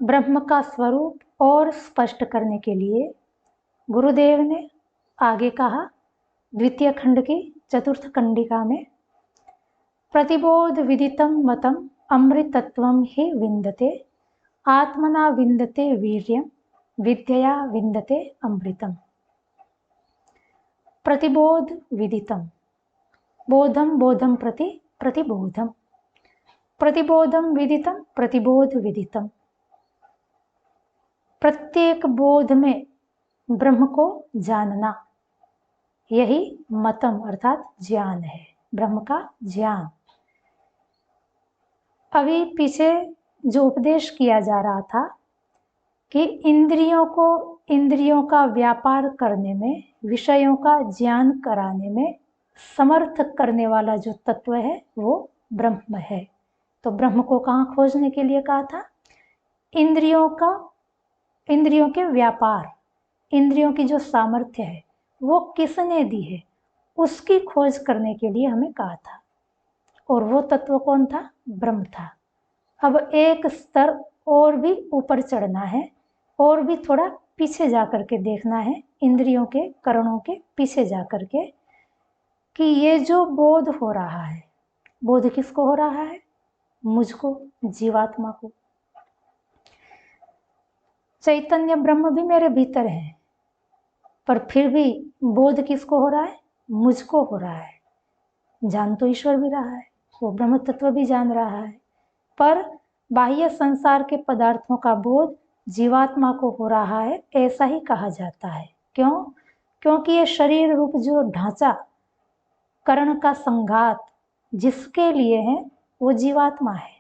ब्रह्म का स्वरूप और स्पष्ट करने के लिए गुरुदेव ने आगे कहा, द्वितीय खंड की चतुर्थ कंडिका में, प्रतिबोध विदितं मतम अमृतत्वं हि विन्दते, आत्मना विन्दते वीर्यं, विद्यया विन्दते अमृतम। प्रतिबोध विदितम, बोधम बोधम प्रति प्रतिबोधम, प्रतिबोधम विदितम प्रतिबोध विदितम। प्रत्येक बोध में ब्रह्म को जानना, यही मतम अर्थात ज्ञान है, ब्रह्म का ज्ञान। अभी पीछे जो उपदेश किया जा रहा था कि इंद्रियों को इंद्रियों का व्यापार करने में, विषयों का ज्ञान कराने में समर्थ करने वाला जो तत्व है वो ब्रह्म है। तो ब्रह्म को कहाँ खोजने के लिए कहा था? इंद्रियों के व्यापार, इंद्रियों की जो सामर्थ्य है वो किसने दी है, उसकी खोज करने के लिए हमें कहा था। और वो तत्व कौन था? ब्रह्म था। अब एक स्तर और भी ऊपर चढ़ना है, और भी थोड़ा पीछे जा करके देखना है, इंद्रियों के करणों के पीछे जा करके, कि ये जो बोध हो रहा है, बोध किसको हो रहा है? मुझको, जीवात्मा को। चैतन्य ब्रह्म भी मेरे भीतर है, पर फिर भी बोध किसको हो रहा है? मुझको हो रहा है। जान तो ईश्वर भी रहा है, वो ब्रह्म तत्व भी जान रहा है, पर बाह्य संसार के पदार्थों का बोध जीवात्मा को हो रहा है, ऐसा ही कहा जाता है। क्यों? क्योंकि ये शरीर रूप जो ढांचा, कर्ण का संघात जिसके लिए है, वो जीवात्मा है।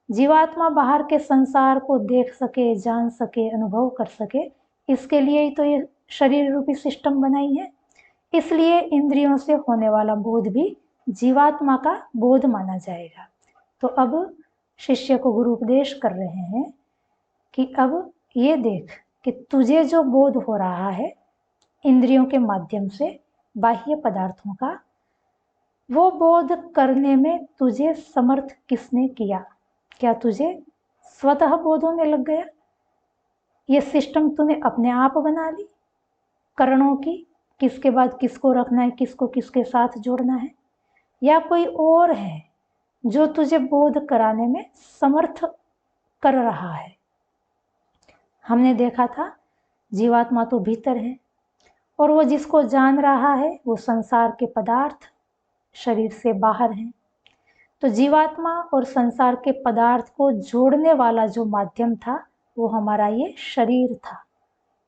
जीवात्मा बाहर के संसार को देख सके, जान सके, अनुभव कर सके, इसके लिए ही तो ये शरीर रूपी सिस्टम बनाई है। इसलिए इंद्रियों से होने वाला बोध भी जीवात्मा का बोध माना जाएगा। तो अब शिष्य को गुरु उपदेश कर रहे हैं कि अब ये देख कि तुझे जो बोध हो रहा है इंद्रियों के माध्यम से बाह्य पदार्थों का, वो बोध करने में तुझे समर्थ किसने किया? क्या तुझे स्वतः बोध होने लग गया? ये सिस्टम तूने अपने आप बना ली, करणों की, किसके बाद किसको रखना है, किसको किसके साथ जोड़ना है, या कोई और है जो तुझे बोध कराने में समर्थ कर रहा है? हमने देखा था जीवात्मा तो भीतर है, और वो जिसको जान रहा है वो संसार के पदार्थ शरीर से बाहर हैं। तो जीवात्मा और संसार के पदार्थ को जोड़ने वाला जो माध्यम था वो हमारा ये शरीर था,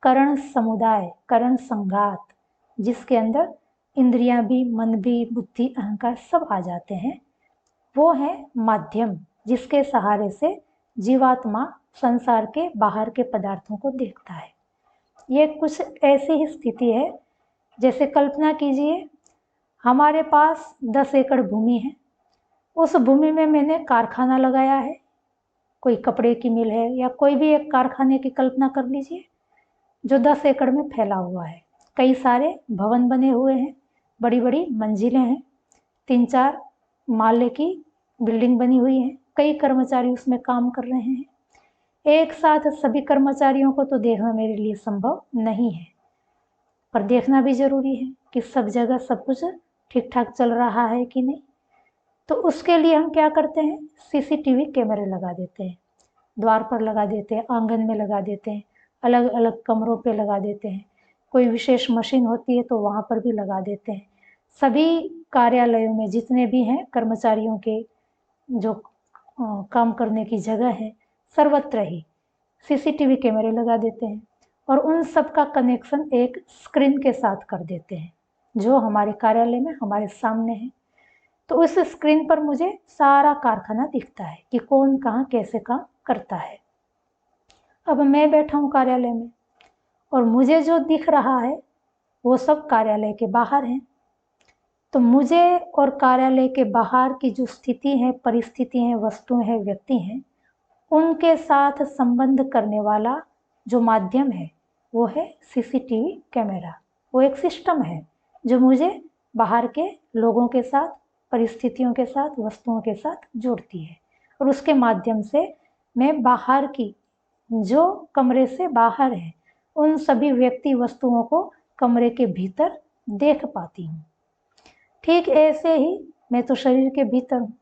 करण समुदाय, करण संघात, जिसके अंदर इंद्रियां भी, मन भी, बुद्धि, अहंकार सब आ जाते हैं। वो है माध्यम जिसके सहारे से जीवात्मा संसार के बाहर के पदार्थों को देखता है। ये कुछ ऐसी ही स्थिति है जैसे कल्पना कीजिए हमारे पास 10 एकड़ भूमि है, उस भूमि में मैंने कारखाना लगाया है, कोई कपड़े की मिल है या कोई भी एक कारखाने की कल्पना कर लीजिए जो 10 एकड़ में फैला हुआ है। कई सारे भवन बने हुए हैं, बड़ी बड़ी मंजिलें हैं, 3-4 माले की बिल्डिंग बनी हुई है, कई कर्मचारी उसमें काम कर रहे हैं। एक साथ सभी कर्मचारियों को तो देखना मेरे लिए संभव नहीं है, पर देखना भी जरूरी है कि सब जगह सब कुछ ठीक ठाक चल रहा है कि नहीं। तो उसके लिए हम क्या करते हैं? सीसीटीवी कैमरे लगा देते हैं, द्वार पर लगा देते हैं, आंगन में लगा देते हैं, अलग अलग कमरों पे लगा देते हैं, कोई विशेष मशीन होती है तो वहाँ पर भी लगा देते हैं। सभी कार्यालयों में जितने भी हैं कर्मचारियों के जो काम करने की जगह है, सर्वत्र ही सीसीटीवी कैमरे लगा देते हैं, और उन सब का कनेक्शन एक स्क्रीन के साथ कर देते हैं जो हमारे कार्यालय में हमारे सामने है। तो उस स्क्रीन पर मुझे सारा कारखाना दिखता है कि कौन कहाँ कैसे काम करता है। अब मैं बैठा हूँ कार्यालय में और मुझे जो दिख रहा है वो सब कार्यालय के बाहर है। तो मुझे और कार्यालय के बाहर की जो स्थिति है, परिस्थिति है, वस्तुएं हैं, व्यक्ति हैं, उनके साथ संबंध करने वाला जो माध्यम है वो है सीसीटीवी कैमरा। वो एक सिस्टम है जो मुझे बाहर के लोगों के साथ, परिस्थितियों के साथ, वस्तुओं के साथ जोड़ती है, और उसके माध्यम से मैं बाहर की जो कमरे से बाहर है, उन सभी व्यक्ति वस्तुओं को कमरे के भीतर देख पाती हूँ। ठीक ऐसे ही मैं तो शरीर के भीतर हूँ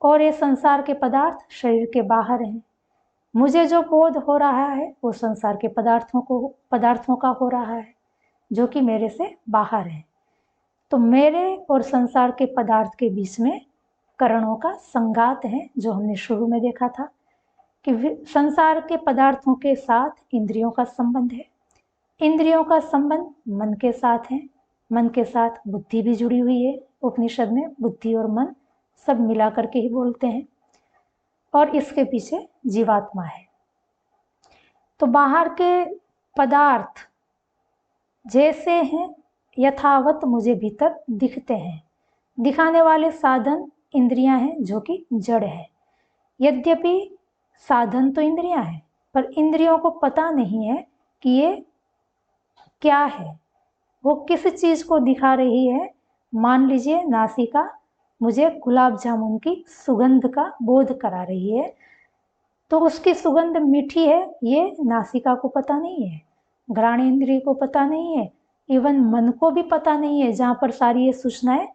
और ये संसार के पदार्थ शरीर के बाहर हैं। मुझे जो बोध हो रहा है वो संसार के पदार्थों का हो रहा है, जो कि मेरे से बाहर है। तो मेरे और संसार के पदार्थ के बीच में करणों का संघात है, जो हमने शुरू में देखा था कि संसार के पदार्थों के साथ इंद्रियों का संबंध है, इंद्रियों का संबंध मन के साथ है, मन के साथ बुद्धि भी जुड़ी हुई है। उपनिषद में बुद्धि और मन सब मिला करके ही बोलते हैं, और इसके पीछे जीवात्मा है। तो बाहर के पदार्थ जैसे हैं यथावत मुझे भीतर दिखते हैं। दिखाने वाले साधन इंद्रियां हैं, जो कि जड़ है। यद्यपि साधन तो इंद्रियां हैं, पर इंद्रियों को पता नहीं है कि ये क्या है, वो किस चीज को दिखा रही है। मान लीजिए नासिका मुझे गुलाब जामुन की सुगंध का बोध करा रही है, तो उसकी सुगंध मीठी है, ये नासिका को पता नहीं है, घ्राणेंद्रिय को पता नहीं है, इवन मन को भी पता नहीं है, जहाँ पर सारी ये सूचनाएं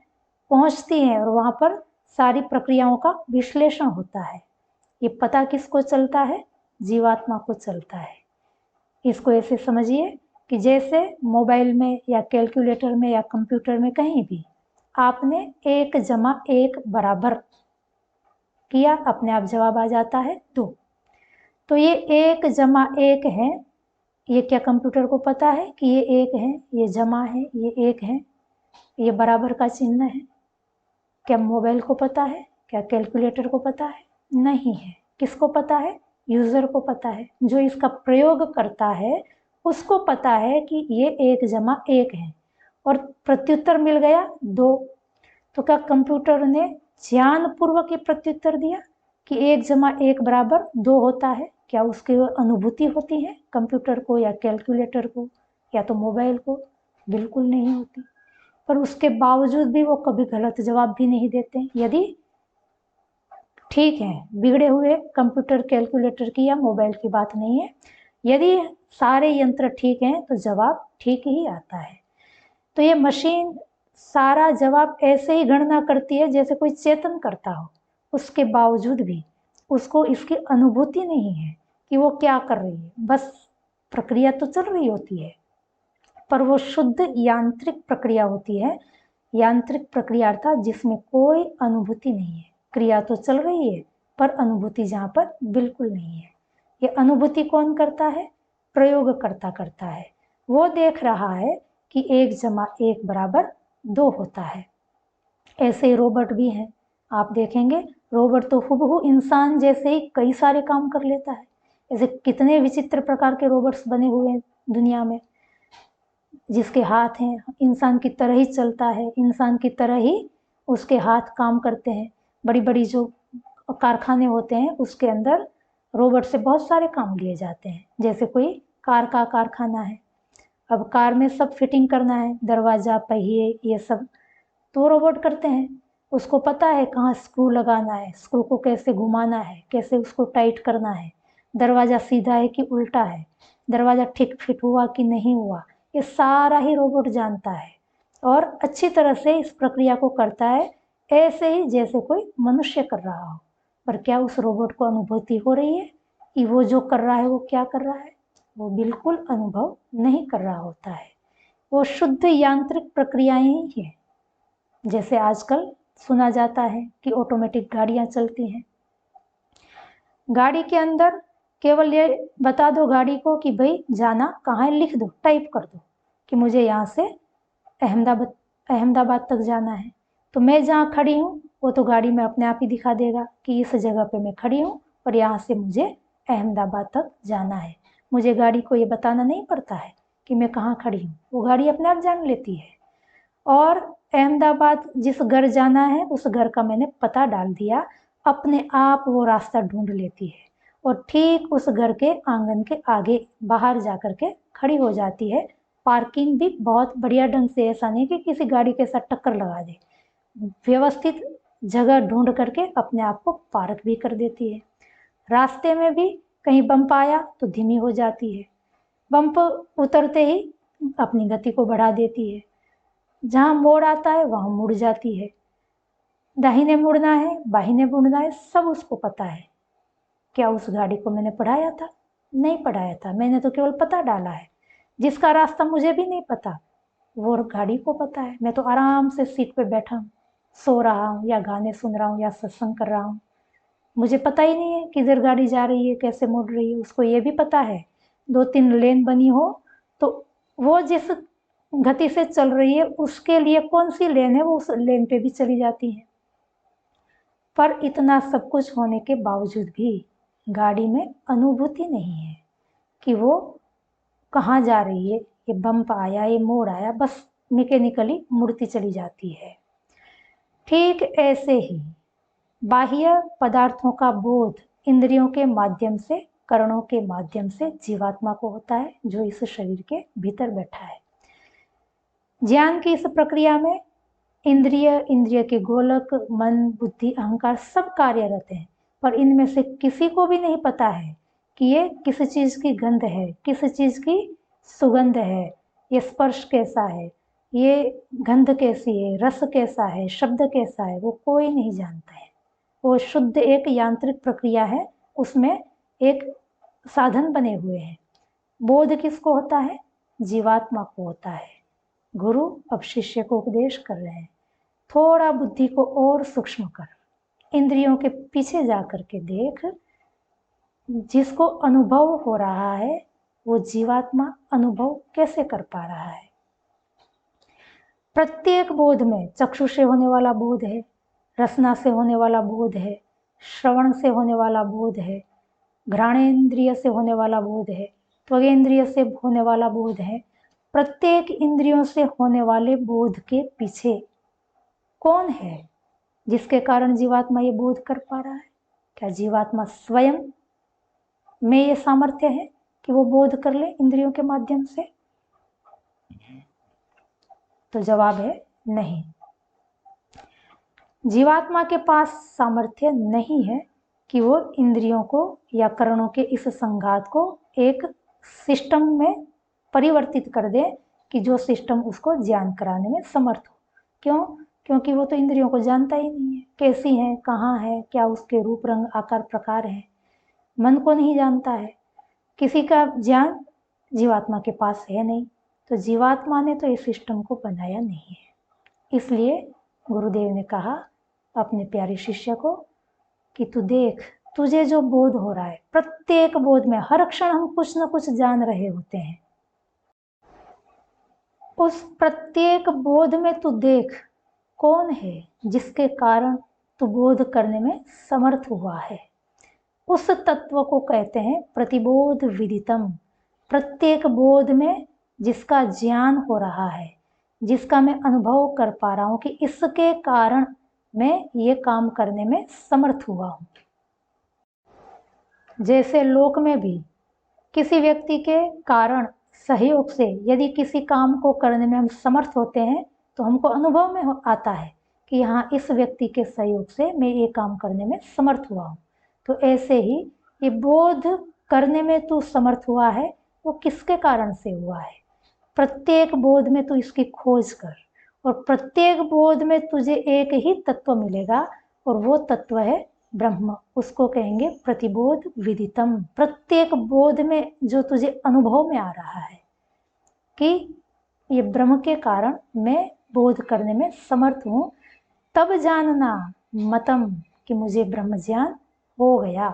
पहुंचती हैं और वहाँ पर सारी प्रक्रियाओं का विश्लेषण होता है। ये पता किसको चलता है? जीवात्मा को चलता है। इसको ऐसे समझिए कि जैसे मोबाइल में या कैलकुलेटर में या कंप्यूटर में कहीं भी आपने 1+1 बराबर किया, अपने आप जवाब आ जाता है 2। तो ये 1+1 है, ये क्या कंप्यूटर को पता है कि ये 1 है, ये जमा है, ये 1 है, ये बराबर का चिन्ह है? क्या मोबाइल को पता है? क्या कैलकुलेटर को पता है? नहीं है। किसको पता है? यूजर को पता है। जो इसका प्रयोग करता है उसको पता है कि ये 1+1 है, और प्रत्युत्तर मिल गया 2। तो क्या कंप्यूटर ने ज्ञानपूर्वक ये प्रत्युत्तर दिया कि 1+1 बराबर 2 होता है? क्या उसकी अनुभूति होती है कंप्यूटर को या कैलकुलेटर को या तो मोबाइल को? बिल्कुल नहीं होती। पर उसके बावजूद भी वो कभी गलत जवाब भी नहीं देते। यदि ठीक है, बिगड़े हुए कंप्यूटर कैलकुलेटर की या मोबाइल की बात नहीं है, यदि सारे यंत्र ठीक हैं तो जवाब ठीक ही आता है। तो ये मशीन सारा जवाब ऐसे ही गणना करती है जैसे कोई चेतन करता हो, उसके बावजूद भी उसको इसकी अनुभूति नहीं है कि वो क्या कर रही है। बस प्रक्रिया तो चल रही होती है, पर वो शुद्ध यांत्रिक प्रक्रिया होती है। यांत्रिक प्रक्रिया अर्थात जिसमें कोई अनुभूति नहीं है। क्रिया तो चल रही है पर अनुभूति जहाँ पर बिल्कुल नहीं है। ये अनुभूति कौन करता है? प्रयोगकर्ता करता है। वो देख रहा है कि 1+1 बराबर 2 होता है। ऐसे ही रोबोट भी हैं। आप देखेंगे रोबोट तो हुबहू इंसान जैसे ही कई सारे काम कर लेता है। ऐसे कितने विचित्र प्रकार के रोबोट्स बने हुए हैं दुनिया में, जिसके हाथ हैं इंसान की तरह ही चलता है, इंसान की तरह ही उसके हाथ काम करते हैं। बड़ी बड़ी जो कारखाने होते हैं उसके अंदर रोबोट से बहुत सारे काम लिए जाते हैं। जैसे कोई कार का कारखाना है, अब कार में सब फिटिंग करना है, दरवाज़ा, पहिए, ये सब तो रोबोट करते हैं। उसको पता है कहाँ स्क्रू लगाना है, स्क्रू को कैसे घुमाना है, कैसे उसको टाइट करना है, दरवाज़ा सीधा है कि उल्टा है, दरवाज़ा ठीक फिट हुआ कि नहीं हुआ, ये सारा ही रोबोट जानता है और अच्छी तरह से इस प्रक्रिया को करता है, ऐसे ही जैसे कोई मनुष्य कर रहा हो। पर क्या उस रोबोट को अनुभूति हो रही है कि वो जो कर रहा है वो क्या कर रहा है? वो बिल्कुल अनुभव नहीं कर रहा होता है। वो शुद्ध यांत्रिक प्रक्रियाएं ही है। जैसे आजकल सुना जाता है कि ऑटोमेटिक गाड़ियां चलती हैं। गाड़ी के अंदर केवल ये बता दो गाड़ी को कि भाई जाना कहाँ है, लिख दो, टाइप कर दो कि मुझे यहाँ से अहमदाबाद तक जाना है। तो मैं जहाँ खड़ी हूँ वो तो गाड़ी में अपने आप ही दिखा देगा कि इस जगह पे मैं खड़ी हूँ और यहाँ से मुझे अहमदाबाद तक जाना है। मुझे गाड़ी को ये बताना नहीं पड़ता है कि मैं कहाँ खड़ी हूँ, वो गाड़ी अपने आप जान लेती है। और अहमदाबाद जिस घर जाना है उस घर का मैंने पता डाल दिया, अपने आप वो रास्ता ढूंढ लेती है और ठीक उस घर के आंगन के आगे बाहर जा कर के खड़ी हो जाती है। पार्किंग भी बहुत बढ़िया ढंग से, ऐसा नहीं कि किसी गाड़ी के साथ टक्कर लगा दे, व्यवस्थित जगह ढूंढ करके अपने आप को पार्क भी कर देती है। रास्ते में भी कहीं बम्प आया तो धीमी हो जाती है, बम्प उतरते ही अपनी गति को बढ़ा देती है, जहाँ मोड़ आता है वहाँ मुड़ जाती है, दाहिने मुड़ना है बाहिने मुड़ना है सब उसको पता है। क्या उस गाड़ी को मैंने पढ़ाया था? नहीं पढ़ाया था, मैंने तो केवल पता डाला है। जिसका रास्ता मुझे भी नहीं पता वो गाड़ी को पता है। मैं तो आराम से सीट पे बैठा हूँ, सो रहा हूँ या गाने सुन रहा हूँ या सत्संग कर रहा हूँ, मुझे पता ही नहीं है किधर गाड़ी जा रही है, कैसे मुड़ रही है। उसको ये भी पता है 2-3 लेन बनी हो तो वो जिस गति से चल रही है उसके लिए कौन सी लेन है वो उस लेन पे भी चली जाती है। पर इतना सब कुछ होने के बावजूद भी गाड़ी में अनुभूति नहीं है कि वो कहाँ जा रही है, ये बम्प आया ये मोड़ आया, बस मैकेनिकली मुड़ती चली जाती है। ठीक ऐसे ही बाह्य पदार्थों का बोध इंद्रियों के माध्यम से, करणों के माध्यम से जीवात्मा को होता है जो इस शरीर के भीतर बैठा है। ज्ञान की इस प्रक्रिया में इंद्रिय के गोलक, मन, बुद्धि, अहंकार सब कार्यरत हैं, पर इनमें से किसी को भी नहीं पता है कि ये किस चीज की गंध है, किस चीज की सुगंध है, ये स्पर्श कैसा है, ये गंध कैसी है, रस कैसा है, शब्द कैसा है, वो कोई नहीं जानता है। वो शुद्ध एक यांत्रिक प्रक्रिया है, उसमें एक साधन बने हुए हैं। बोध किसको होता है? जीवात्मा को होता है। गुरु अब शिष्य को उपदेश कर रहे हैं, थोड़ा बुद्धि को और सूक्ष्म कर, इंद्रियों के पीछे जा कर के देख, जिसको अनुभव हो रहा है वो जीवात्मा अनुभव कैसे कर पा रहा है। प्रत्येक बोध में चक्षु से होने वाला बोध है, रसना से होने वाला बोध है, श्रवण से होने वाला बोध है, घ्राणेन्द्रिय से होने वाला बोध है, त्वगेंद्रिय से होने वाला बोध है। प्रत्येक इंद्रियों से होने वाले बोध के पीछे कौन है जिसके कारण जीवात्मा ये बोध कर पा रहा है? क्या जीवात्मा स्वयं में ये सामर्थ्य है कि वो बोध कर ले इंद्रियों के माध्यम से? तो जवाब है नहीं। जीवात्मा के पास सामर्थ्य नहीं है कि वो इंद्रियों को या करणों के इस संघात को एक सिस्टम में परिवर्तित कर दे कि जो सिस्टम उसको ज्ञान कराने में समर्थ हो। क्यों? क्योंकि वो तो इंद्रियों को जानता ही नहीं है, कैसी है, कहाँ है, क्या उसके रूप रंग आकार प्रकार है। मन को नहीं जानता है, किसी का ज्ञान जीवात्मा के पास है नहीं, तो जीवात्मा ने तो इस सिस्टम को बनाया नहीं है। इसलिए गुरुदेव ने कहा अपने प्यारे शिष्य को कि तू देख, तुझे जो बोध हो रहा है, प्रत्येक बोध में हर क्षण हम कुछ न कुछ जान रहे होते हैं, उस प्रत्येक बोध में तू देख कौन है जिसके कारण तू बोध करने में समर्थ हुआ है। उस तत्व को कहते हैं प्रतिबोध विदितम। प्रत्येक बोध में जिसका ज्ञान हो रहा है, जिसका मैं अनुभव कर पा रहा हूं कि इसके कारण मैं ये काम करने में समर्थ हुआ हूं। जैसे लोक में भी किसी व्यक्ति के कारण सहयोग से यदि किसी काम को करने में हम समर्थ होते हैं तो हमको अनुभव में आता है कि यहाँ इस व्यक्ति के सहयोग से मैं ये काम करने में समर्थ हुआ हूँ। तो ऐसे ही ये बोध करने में तू समर्थ हुआ है, वो किसके कारण से हुआ है? प्रत्येक बोध में तू इसकी खोज कर, और प्रत्येक बोध में तुझे एक ही तत्व मिलेगा और वो तत्व है ब्रह्म। उसको कहेंगे प्रतिबोध विदितम। प्रत्येक बोध में जो तुझे अनुभव में आ रहा है कि ये ब्रह्म के कारण मैं बोध करने में समर्थ हूँ, तब जानना मतम कि मुझे ब्रह्म ज्ञान हो गया।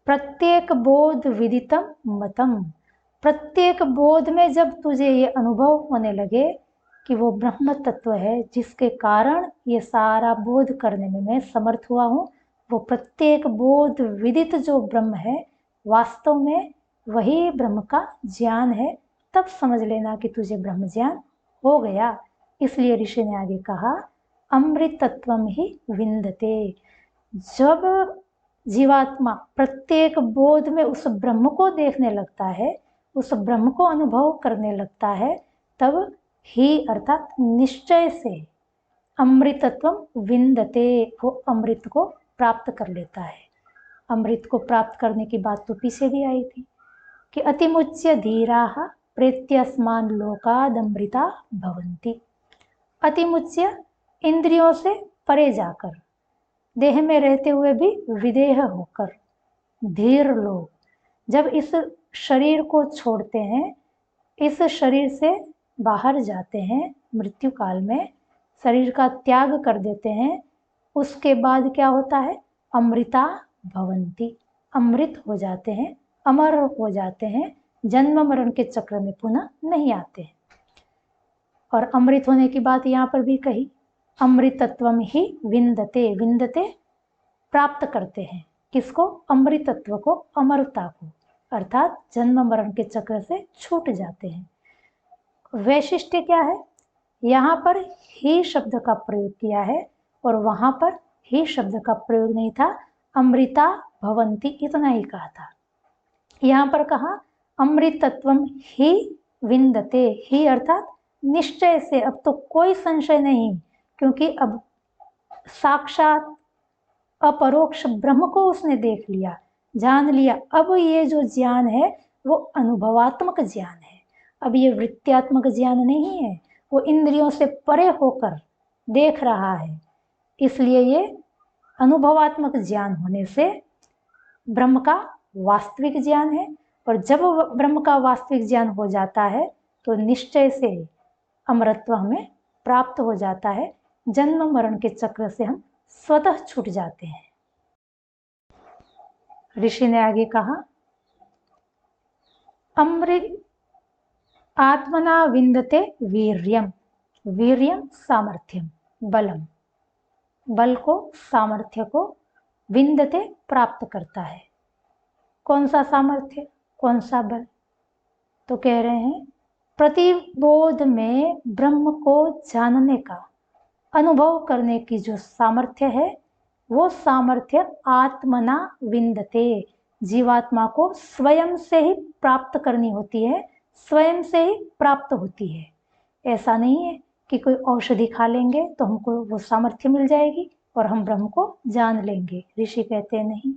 प्रत्येक बोध विदितम मतम। प्रत्येक बोध में जब तुझे ये अनुभव होने लगे कि वो ब्रह्म तत्व है जिसके कारण ये सारा बोध करने में मैं समर्थ हुआ हूँ, वो प्रत्येक बोध विदित जो ब्रह्म है वास्तव में वही ब्रह्म का ज्ञान है, तब समझ लेना कि तुझे ब्रह्म ज्ञान हो गया। इसलिए ऋषि ने आगे कहा अमृत तत्वम ही विंदते। जब जीवात्मा प्रत्येक बोध में उस ब्रह्म को देखने लगता है, उस ब्रह्म को अनुभव करने लगता है, तब ही अर्थात निश्चय से अमृतत्व विंदते, वो अमृत को प्राप्त कर लेता है। अमृत को प्राप्त करने की बात तो पीछे भी आई थी कि अतिमुच्य धीराः प्रेत्यस्मान् लोकादमृता भवन्ति। अतिमुच्य इंद्रियों से परे जाकर, देह में रहते हुए भी विदेह होकर, धीर लोग जब इस शरीर को छोड़ते हैं, इस शरीर से बाहर जाते हैं, मृत्यु काल में शरीर का त्याग कर देते हैं, उसके बाद क्या होता है? अमृता भवन्ति, अमृत हो जाते हैं, अमर हो जाते हैं, जन्म मरण के चक्र में पुनः नहीं आते हैं। और अमृत होने की बात यहाँ पर भी कही, अमृतत्वम ही विंदते, विंदते प्राप्त करते हैं, किसको? अमृतत्व को, अमरता को, अर्थात जन्म मरण के चक्र से छूट जाते हैं। वैशिष्ट्य क्या है? यहाँ पर ही शब्द का प्रयोग किया है और वहाँ पर ही शब्द का प्रयोग नहीं था, अमृता भवन्ति इतना ही कहा था। यहाँ पर कहा अमृतत्वम ही विंदते, ही अर्थात निश्चय से, अब तो कोई संशय नहीं, क्योंकि अब साक्षात अपरोक्ष ब्रह्म को उसने देख लिया, जान लिया। अब ये जो ज्ञान है वो अनुभवात्मक ज्ञान है, अब ये वृत्त्यात्मक ज्ञान नहीं है, वो इंद्रियों से परे होकर देख रहा है, इसलिए ये अनुभवात्मक ज्ञान होने से ब्रह्म का वास्तविक ज्ञान है। और जब ब्रह्म का वास्तविक ज्ञान हो जाता है तो निश्चय से अमरत्व हमें प्राप्त हो जाता है, जन्म मरण के चक्र से हम स्वतः छूट जाते हैं। ऋषि ने आगे कहा, अमृत आत्मना विंदते वीर्यम, वीर्यम सामर्थ्यम, बलम, बल को, सामर्थ्य को, विंदते प्राप्त करता है। कौन सा सामर्थ्य, कौन सा बल? तो कह रहे हैं प्रतिबोध में ब्रह्म को जानने का, अनुभव करने की जो सामर्थ्य है, वो सामर्थ्य आत्मना विंदते, जीवात्मा को स्वयं से ही प्राप्त करनी होती है, स्वयं से ही प्राप्त होती है। ऐसा नहीं है कि कोई औषधि खा लेंगे तो हमको वो सामर्थ्य मिल जाएगी और हम ब्रह्म को जान लेंगे। ऋषि कहते नहीं,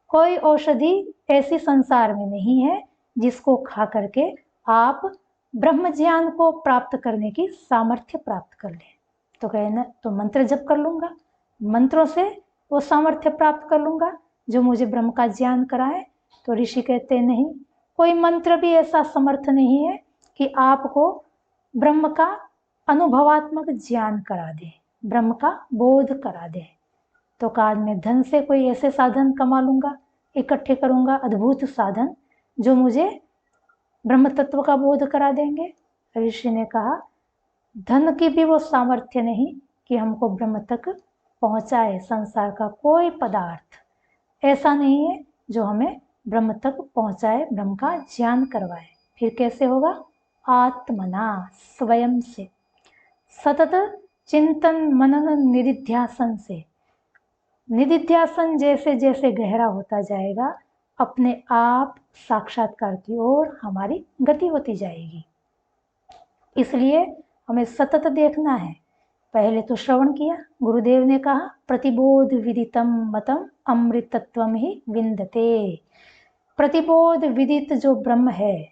कोई औषधि ऐसी संसार में नहीं है जिसको खा करके आप ब्रह्म ज्ञान को प्राप्त करने की सामर्थ्य प्राप्त कर लें। तो कहना, तो मंत्र जप कर लूँगा, मंत्रों से वो सामर्थ्य प्राप्त कर लूँगा जो मुझे ब्रह्म का ज्ञान कराए। तो ऋषि कहते नहीं, कोई मंत्र भी ऐसा समर्थ नहीं है कि आपको ब्रह्म का अनुभवात्मक ज्ञान करा दे, ब्रह्म का बोध करा दे। तो काल में धन से कोई ऐसे साधन कमा लूँगा, इकट्ठे करूँगा, अद्भुत साधन जो मुझे ब्रह्म तत्व का बोध करा देंगे। ऋषि ने कहा, धन की भी वो सामर्थ्य नहीं कि हमको ब्रह्म तक पहुँचाए। संसार का कोई पदार्थ ऐसा नहीं है जो हमें ब्रह्म तक पहुँचाए, ब्रह्म का ज्ञान करवाए। फिर कैसे होगा? आत्मना, स्वयं से, सतत चिंतन मनन निधिध्यासन से। निधिध्यासन जैसे जैसे गहरा होता जाएगा, अपने आप साक्षात्कार की ओर हमारी गति होती जाएगी। इसलिए हमें सतत देखना है। पहले तो श्रवण किया, गुरुदेव ने कहा प्रतिबोध विदितम मतम अमृतत्वम ही विंदते। प्रतिबोध विदित जो ब्रह्म है,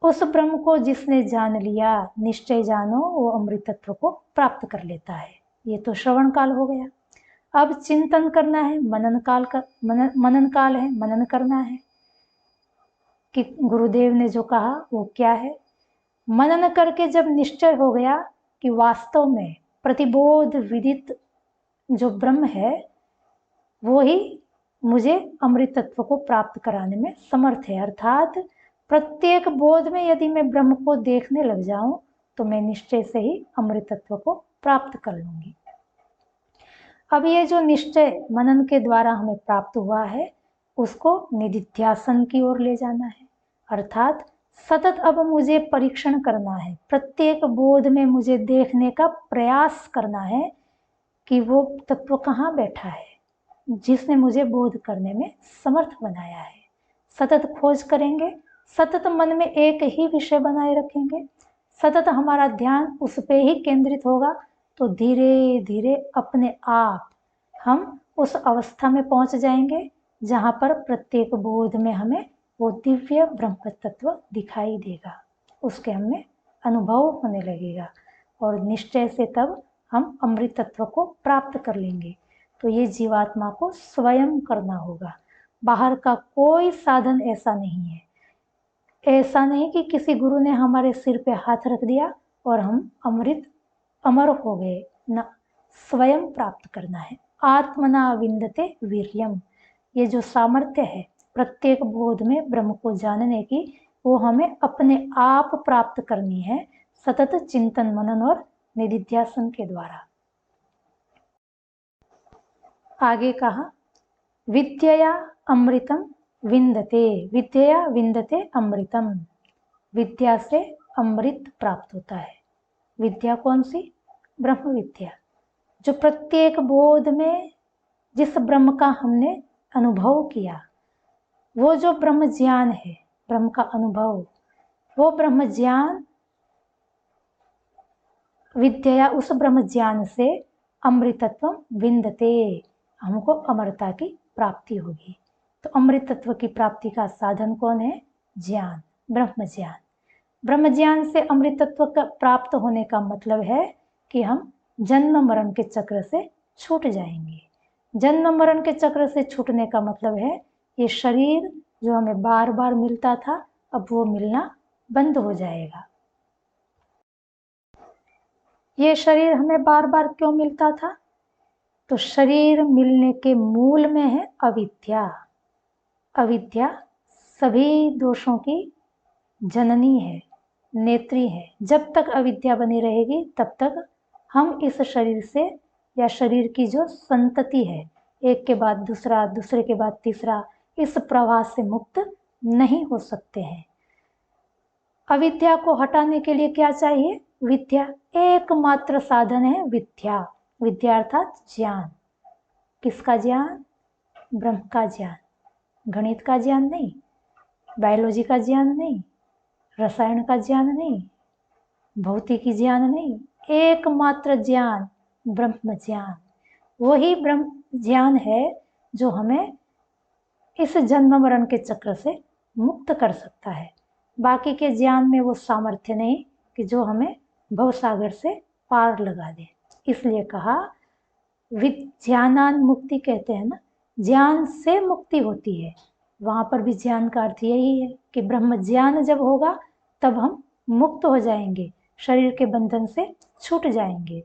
उस ब्रह्म को जिसने जान लिया, निश्चय जानो, वो अमृतत्व को प्राप्त कर लेता है। ये तो श्रवण काल हो गया। अब चिंतन करना है, मनन काल का, मनन काल है, मनन करना है कि गुरुदेव ने जो कहा वो क्या है। मनन करके जब निश्चय हो गया कि वास्तव में प्रतिबोध विदित जो ब्रह्म है वो ही मुझे अमृतत्व को प्राप्त कराने में समर्थ है, अर्थात प्रत्येक बोध में यदि मैं ब्रह्म को देखने लग जाऊं तो मैं निश्चय से ही अमृतत्व को प्राप्त कर लूंगी। अब ये जो निश्चय मनन के द्वारा हमें प्राप्त हुआ है उसको निधिध्यासन की ओर ले जाना है, अर्थात सतत अब मुझे परीक्षण करना है, प्रत्येक बोध में मुझे देखने का प्रयास करना है कि वो तत्व कहाँ बैठा है जिसने मुझे बोध करने में समर्थ बनाया है। सतत खोज करेंगे, सतत मन में एक ही विषय बनाए रखेंगे, सतत हमारा ध्यान उस पे ही केंद्रित होगा, तो धीरे धीरे अपने आप हम उस अवस्था में पहुंच जाएंगे जहां पर प्रत्येक बोध में हमें वो दिव्य ब्रह्म तत्व दिखाई देगा, उसके हमें अनुभव होने लगेगा और निश्चय से तब हम अमृत तत्व को प्राप्त कर लेंगे। तो ये जीवात्मा को स्वयं करना होगा, बाहर का कोई साधन ऐसा नहीं है। ऐसा नहीं कि किसी गुरु ने हमारे सिर पे हाथ रख दिया और हम अमर हो गए, ना, स्वयं प्राप्त करना है। आत्मना विंदते वीर्यम, ये जो सामर्थ्य है प्रत्येक बोध में ब्रह्म को जानने की, वो हमें अपने आप प्राप्त करनी है, सतत चिंतन मनन और निधिध्यासन के द्वारा। आगे कहा विद्यया अमृतम विंदते, विद्यया विंदते अमृतम, विद्या से अमृत प्राप्त होता है। विद्या कौन सी? ब्रह्म विद्या, जो प्रत्येक बोध में जिस ब्रह्म का हमने अनुभव किया, वो जो ब्रह्म ज्ञान है, ब्रह्म का अनुभव, वो ब्रह्म ज्ञान विद्या, उस ब्रह्म ज्ञान से अमृतत्व विंदते, हमको अमरता की प्राप्ति होगी। तो अमृत तत्व की प्राप्ति का साधन कौन है? ज्ञान, ब्रह्म ज्ञान। ब्रह्म ज्ञान से अमृत तत्व का प्राप्त होने का मतलब है कि हम जन्म मरण के चक्र से छूट जाएंगे। जन्म मरण के चक्र से छूटने का मतलब है ये शरीर जो हमें बार बार मिलता था, अब वो मिलना बंद हो जाएगा। ये शरीर हमें बार बार क्यों मिलता था? तो शरीर मिलने के मूल में है अविद्या। अविद्या सभी दोषों की जननी है, नेत्री है। जब तक अविद्या बनी रहेगी तब तक हम इस शरीर से, या शरीर की जो संतति है, एक के बाद दूसरा, दूसरे के बाद तीसरा, इस प्रवाह से मुक्त नहीं हो सकते हैं। अविद्या को हटाने के लिए क्या चाहिए? विद्या। एकमात्र साधन है विद्या। विद्या अर्थात ज्ञान। किसका ज्ञान? ब्रह्म का ज्ञान। गणित का ज्ञान नहीं, बायोलॉजी का ज्ञान नहीं, रसायन का ज्ञान नहीं, भौतिकी ज्ञान नहीं, एकमात्र ज्ञान ब्रह्म ज्ञान। वही ब्रह्म ज्ञान है जो हमें इस जन्म मरण के चक्र से मुक्त कर सकता है। बाकी के ज्ञान में वो सामर्थ्य नहीं कि जो हमें भवसागर से पार लगा दे। इसलिए कहा विज्ञानान मुक्ति कहते हैं ना, ज्ञान से मुक्ति होती है। वहां पर भी ज्ञान का अर्थ यही है कि ब्रह्म ज्ञान जब होगा तब हम मुक्त हो जाएंगे, शरीर के बंधन से छूट जाएंगे।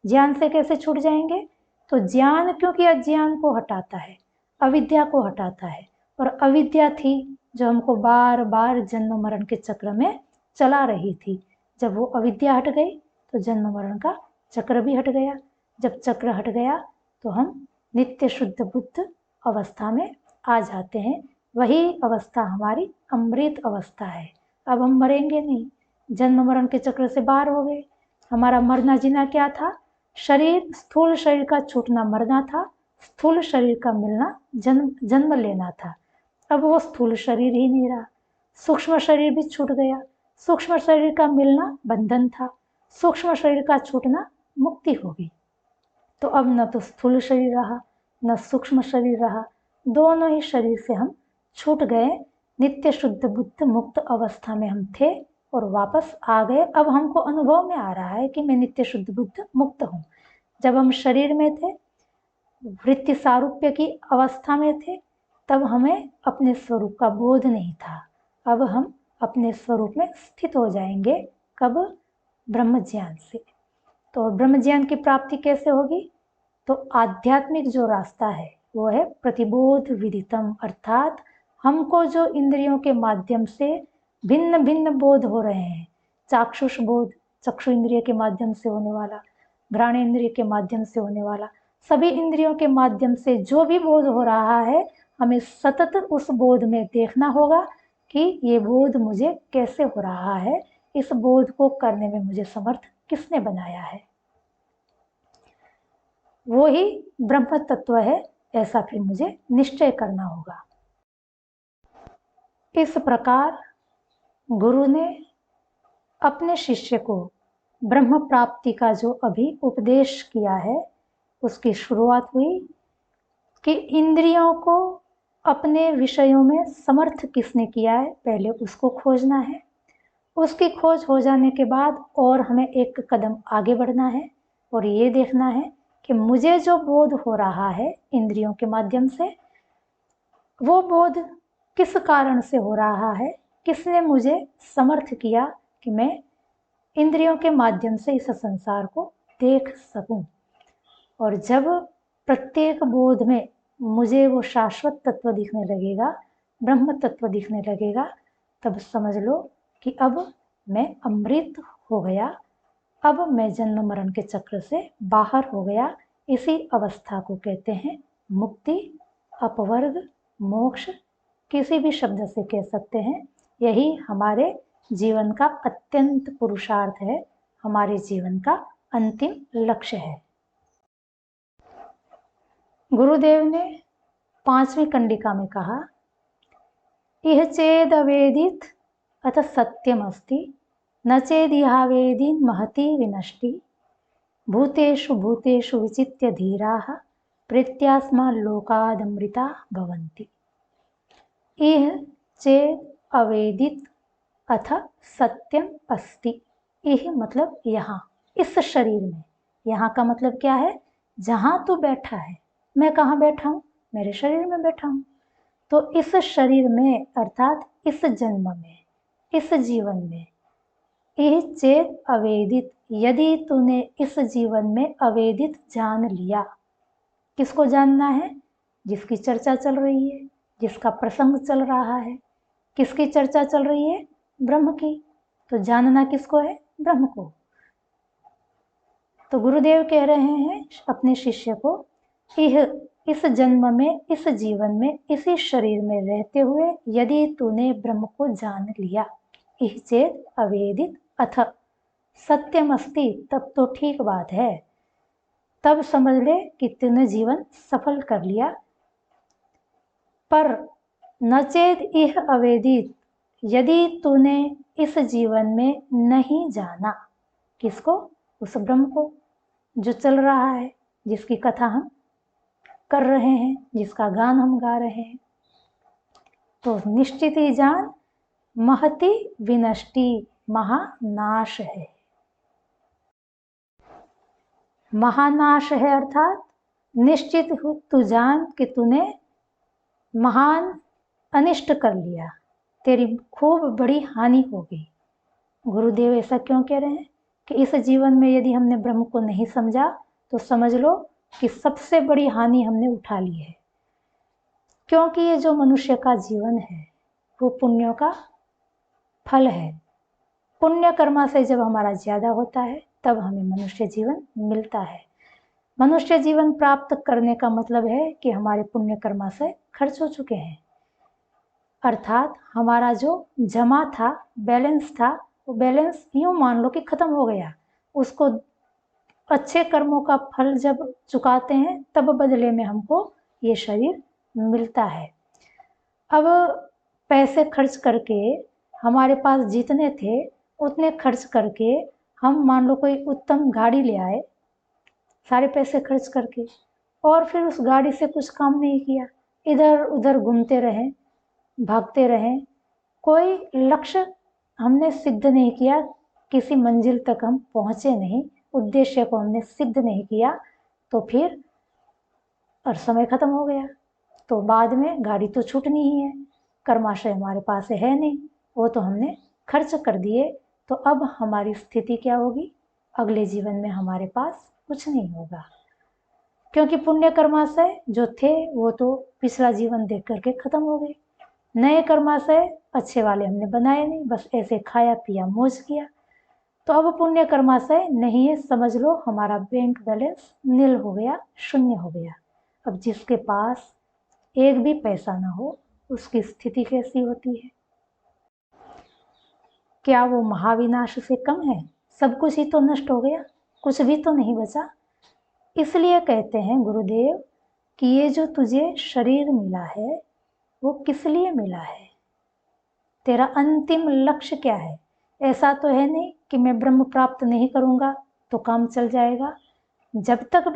ज्ञान से कैसे छूट जाएंगे? तो ज्ञान क्योंकि अज्ञान को हटाता है, अविद्या को हटाता है, और अविद्या थी जो हमको बार बार जन्म मरण के चक्र में चला रही थी। जब वो अविद्या हट गई तो जन्म मरण का चक्र भी हट गया। जब चक्र हट गया तो हम नित्य शुद्ध बुद्ध अवस्था में आ जाते हैं। वही अवस्था हमारी अमृत अवस्था है। अब हम मरेंगे नहीं, जन्म मरण के चक्र से बाहर हो गए। हमारा मरना जीना क्या था? शरीर, स्थूल शरीर का छूटना मरना था, स्थूल शरीर का मिलना जन्म लेना था। अब वो स्थूल शरीर ही नहीं रहा, सूक्ष्म शरीर भी छूट गया। सूक्ष्म शरीर का मिलना बंधन था, सूक्ष्म शरीर का छूटना मुक्ति होगी। तो अब न तो स्थूल शरीर रहा न सूक्ष्म शरीर रहा, दोनों ही शरीर से हम छूट गए। नित्य शुद्ध बुद्ध मुक्त अवस्था में हम थे और वापस आ गए। अब हमको अनुभव में आ रहा है कि मैं नित्य शुद्ध बुद्ध मुक्त हूँ। जब हम शरीर में थे, वृत्ति सारूप्य की अवस्था में थे, तब हमें अपने स्वरूप का बोध नहीं था। अब हम अपने स्वरूप में स्थित हो जाएंगे। कब? ब्रह्म ज्ञान से। तो ब्रह्म ज्ञान की प्राप्ति कैसे होगी? तो आध्यात्मिक जो रास्ता है वो है प्रतिबोध विदितम, अर्थात हमको जो इंद्रियों के माध्यम से भिन्न भिन्न बोध हो रहे हैं, चाक्षुष बोध, चक्षु इंद्रिय के माध्यम से होने वाला, घ्राण इंद्रिय के माध्यम से होने वाला, सभी इंद्रियों के माध्यम से जो भी बोध हो रहा है, हमें सतत उस बोध में देखना होगा कि ये बोध मुझे कैसे हो रहा है, इस बोध को करने में मुझे समर्थ किसने बनाया है। वो ही ब्रह्म तत्व है, ऐसा फिर मुझे निश्चय करना होगा। इस प्रकार गुरु ने अपने शिष्य को ब्रह्म प्राप्ति का जो अभी उपदेश किया है, उसकी शुरुआत हुई कि इंद्रियों को अपने विषयों में समर्थ किसने किया है, पहले उसको खोजना है। उसकी खोज हो जाने के बाद और हमें एक कदम आगे बढ़ना है और ये देखना है कि मुझे जो बोध हो रहा है इंद्रियों के माध्यम से, वो बोध किस कारण से हो रहा है, किसने मुझे समर्थ किया कि मैं इंद्रियों के माध्यम से इस संसार को देख सकूं। और जब प्रत्येक बोध में मुझे वो शाश्वत तत्व दिखने लगेगा, ब्रह्म तत्व दिखने लगेगा, तब समझ लो कि अब मैं अमृत हो गया, अब मैं जन्म मरण के चक्र से बाहर हो गया। इसी अवस्था को कहते हैं मुक्ति, अपवर्ग, मोक्ष, किसी भी शब्द से कह सकते हैं। यही हमारे जीवन का अत्यंत पुरुषार्थ है, हमारे जीवन का अंतिम लक्ष्य है। गुरुदेव ने 5वीं कंडिका में कहा, इह चेद अवेदित अथ सत्यम अस्ति, न चेदिहावेदीन महती विनष्टि, भूतेषु भूतेषु विचित्य धीराः प्रेत्यास्मा लोकादमृता भवन्ति। इह चेद अवेदित अथ सत्यम अस्ति। इह मतलब यहाँ, इस शरीर में। यहाँ का मतलब क्या है, जहाँ तू बैठा है। मैं कहाँ बैठा हूँ, मेरे शरीर में बैठा हूँ। तो इस शरीर में अर्थात इस जन्म में, इस जीवन में, यह चेत अवेदित, यदि तूने इस जीवन में अवेदित जान लिया। किसको जानना है, जिसकी चर्चा चल रही है, जिसका प्रसंग चल रहा है। किसकी चर्चा चल रही है, ब्रह्म की। तो जानना किसको है, ब्रह्म को। तो गुरुदेव कह रहे हैं अपने शिष्य को, इस जन्म में, इस जीवन में, इसी शरीर में रहते हुए यदि तूने ब्रह्म को जान लिया, इह चेत अवेदित अथ सत्यम अस्ति, तब तो ठीक बात है, तब समझ ले कि तूने जीवन सफल कर लिया। पर न चेत इह अवेदित, यदि तूने इस जीवन में नहीं जाना, किसको, उस ब्रह्म को जो चल रहा है, जिसकी कथा हम कर रहे हैं, जिसका गान हम गा रहे हैं, तो निश्चित ही जान महति विनष्टि, महानाश है। महानाश है अर्थात निश्चित तू जान कि तूने महान अनिष्ट कर लिया, तेरी खूब बड़ी हानि होगी। गुरुदेव ऐसा क्यों कह रहे हैं कि इस जीवन में यदि हमने ब्रह्म को नहीं समझा तो समझ लो कि सबसे बड़ी हानि हमने उठा ली है। क्योंकि ये जो मनुष्य का जीवन है वो पुण्यों का फल है। पुण्य कर्मा से जब हमारा ज्यादा होता है तब हमें मनुष्य जीवन मिलता है। मनुष्य जीवन प्राप्त करने का मतलब है कि हमारे पुण्य कर्मा से खर्च हो चुके हैं, अर्थात हमारा जो जमा था, बैलेंस था, वो बैलेंस यूँ मान लो कि खत्म हो गया। उसको अच्छे कर्मों का फल जब चुकाते हैं तब बदले में हमको ये शरीर मिलता है। अब पैसे खर्च करके हमारे पास जितने थे उतने खर्च करके हम मान लो कोई उत्तम गाड़ी ले आए, सारे पैसे खर्च करके, और फिर उस गाड़ी से कुछ काम नहीं किया, इधर उधर घूमते रहें, भागते रहें, कोई लक्ष्य हमने सिद्ध नहीं किया, किसी मंजिल तक हम पहुँचे नहीं, उद्देश्य को हमने सिद्ध नहीं किया, तो फिर और समय खत्म हो गया। तो बाद में गाड़ी तो छूटनी ही है, कर्माशय हमारे पास है नहीं, वो तो हमने खर्च कर दिए। तो अब हमारी स्थिति क्या होगी, अगले जीवन में हमारे पास कुछ नहीं होगा, क्योंकि पुण्य कर्माशय जो थे वो तो पिछला जीवन देख करके खत्म हो गए। नए कर्माशय अच्छे वाले हमने बनाए नहीं, बस ऐसे खाया पिया मौज किया। तो अब पुण्य कर्माशय नहीं है, समझ लो हमारा बैंक बैलेंस नील हो गया, शून्य हो गया। अब जिसके पास एक भी पैसा ना हो उसकी स्थिति कैसी होती है, क्या वो महाविनाश से कम है? सब कुछ ही तो नष्ट हो गया, कुछ भी तो नहीं बचा। इसलिए कहते हैं गुरुदेव कि ये जो तुझे शरीर मिला है वो किस लिए मिला है, तेरा अंतिम लक्ष्य क्या है? ऐसा तो है नहीं कि मैं ब्रह्म प्राप्त नहीं करूंगा तो काम चल जाएगा, जब तक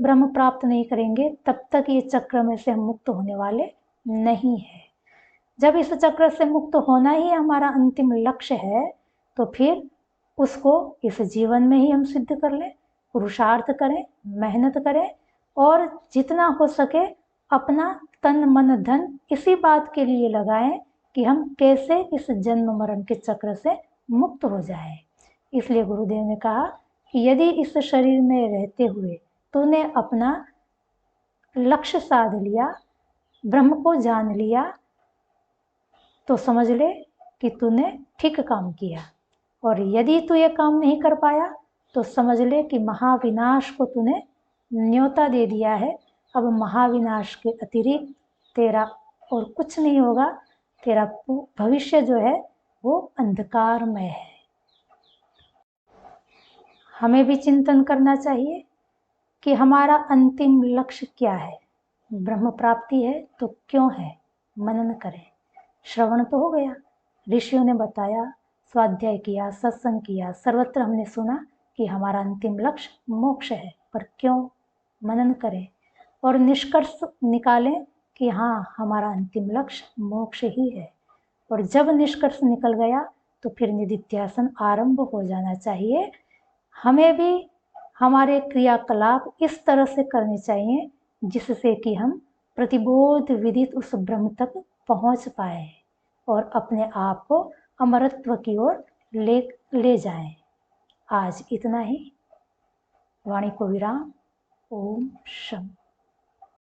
ब्रह्म प्राप्त नहीं करेंगे तब तक ये चक्र में से हम मुक्त होने वाले नहीं है। जब इस चक्र से मुक्त होना ही हमारा अंतिम लक्ष्य है तो फिर उसको इस जीवन में ही हम सिद्ध कर लें, पुरुषार्थ करें, मेहनत करें और जितना हो सके अपना तन मन धन इसी बात के लिए लगाएं कि हम कैसे इस जन्म मरण के चक्र से मुक्त हो जाएं। इसलिए गुरुदेव ने कहा कि यदि इस शरीर में रहते हुए तूने अपना लक्ष्य साध लिया, ब्रह्म को जान लिया, तो समझ ले कि तूने ठीक काम किया। और यदि तू ये काम नहीं कर पाया तो समझ ले कि महाविनाश को तूने न्योता दे दिया है। अब महाविनाश के अतिरिक्त तेरा और कुछ नहीं होगा। तेरा भविष्य जो है वो अंधकारमय है। हमें भी चिंतन करना चाहिए कि हमारा अंतिम लक्ष्य क्या है। ब्रह्म प्राप्ति है तो क्यों है, मनन करें। श्रवण तो हो गया, ऋषियों ने बताया, स्वाध्याय किया, सत्संग किया, सर्वत्र हमने सुना कि हमारा अंतिम लक्ष्य मोक्ष है, पर क्यों, मनन करें और निष्कर्ष निकालें कि हाँ हमारा अंतिम लक्ष्य मोक्ष ही है। और जब निष्कर्ष निकल गया तो फिर निदिध्यासन आरंभ हो जाना चाहिए। हमें भी हमारे क्रियाकलाप इस तरह से करने चाहिए जिससे कि हम प्रतिबोध विदित उस ब्रह्म तक पहुंच पाए और अपने आप को अमरत्व की ओर ले जाएं। आज इतना ही। वाणी को विराम। ओम शांति।